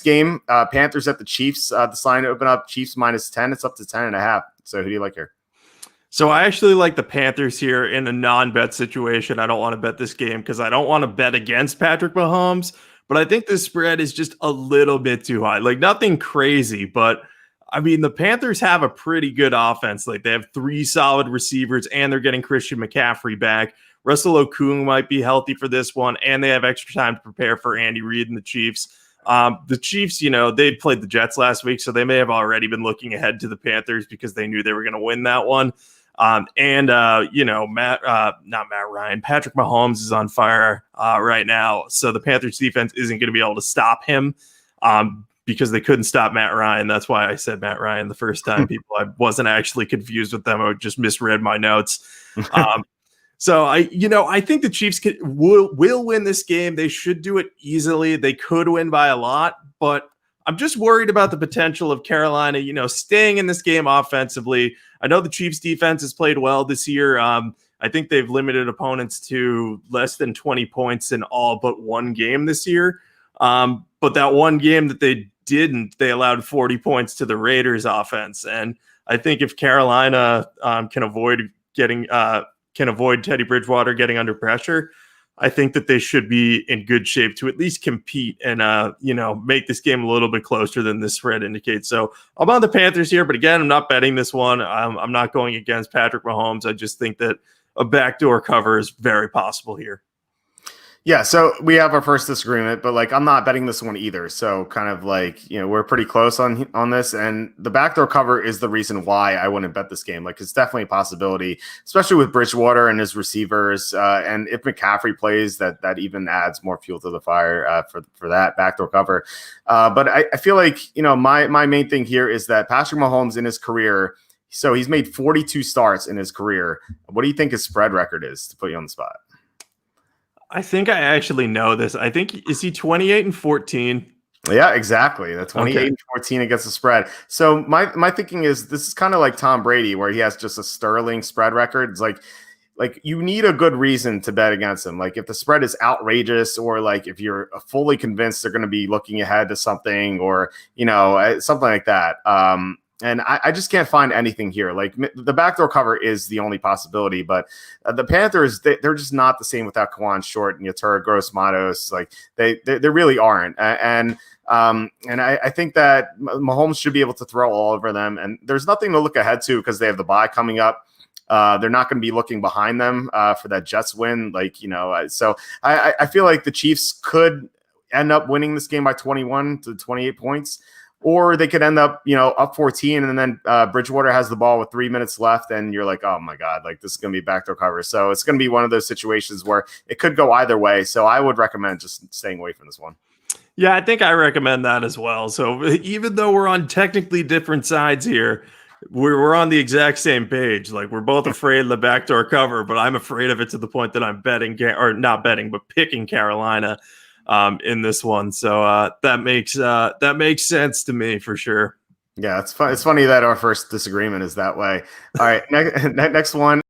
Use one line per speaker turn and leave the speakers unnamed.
game, Panthers at the Chiefs. This line opened up Chiefs -10. It's up to 10.5. So who do you like here?
So I actually like the Panthers here in a non-bet situation. I don't want to bet this game because I don't want to bet against Patrick Mahomes, but I think the spread is just a little bit too high. Like nothing crazy, but I mean, the Panthers have a pretty good offense. Like they have 3 solid receivers and they're getting Christian McCaffrey back. Russell Okung might be healthy for this one, and they have extra time to prepare for Andy Reid and the Chiefs. The Chiefs, they played the Jets last week, so they may have already been looking ahead to the Panthers because they knew they were going to win that one. Not Matt Ryan, Patrick Mahomes is on fire right now. So the Panthers defense isn't going to be able to stop him because they couldn't stop Matt Ryan. That's why I said Matt Ryan the first time. I wasn't actually confused with them. I just misread my notes. So I think the Chiefs will win this game. They should do it easily. They could win by a lot, but I'm just worried about the potential of Carolina, staying in this game offensively. I know the Chiefs defense has played well this year. I think they've limited opponents to less than 20 points in all but one game this year. But that one game that they didn't, they allowed 40 points to the Raiders offense. And I think if Carolina can avoid Teddy Bridgewater getting under pressure, I think that they should be in good shape to at least compete and, make this game a little bit closer than this spread indicates. So I'm on the Panthers here, but again, I'm not betting this one. I'm not going against Patrick Mahomes. I just think that a backdoor cover is very possible here.
Yeah, so we have our first disagreement, but I'm not betting this one either. So kind of we're pretty close on this, and the backdoor cover is the reason why I wouldn't bet this game. It's definitely a possibility, especially with Bridgewater and his receivers, and if McCaffrey plays, that even adds more fuel to the fire for that backdoor cover. But I feel like my main thing here is that Patrick Mahomes in his career. So he's made 42 starts in his career. What do you think his spread record is, to put you on the spot?
I think I actually know this. I think, is he 28-14?
Yeah, exactly. The 28-14 against the spread. So my thinking is this is kind of like Tom Brady, where he has just a sterling spread record. It's like you need a good reason to bet against him. If the spread is outrageous, or if you're fully convinced they're going to be looking ahead to something, or something like that. And I just can't find anything here. The backdoor cover is the only possibility, but the Panthers, they're just not the same without Kawan Short and Yatura Gross-Matos. They really aren't. And I think that Mahomes should be able to throw all over them. And there's nothing to look ahead to because they have the bye coming up. They're not going to be looking behind them for that Jets win. So I feel like the Chiefs could end up winning this game by 21 to 28 points. Or they could end up, up 14, and then Bridgewater has the ball with 3 minutes left, and you're like, oh my God, this is going to be backdoor cover. So it's going to be one of those situations where it could go either way. So I would recommend just staying away from this one.
Yeah, I think I recommend that as well. So even though we're on technically different sides here, we're on the exact same page. We're both afraid of the backdoor cover, but I'm afraid of it to the point that I'm picking Carolina in this one. So that makes sense to me for sure.
Yeah, it's funny that our first disagreement is that way. All right, next one.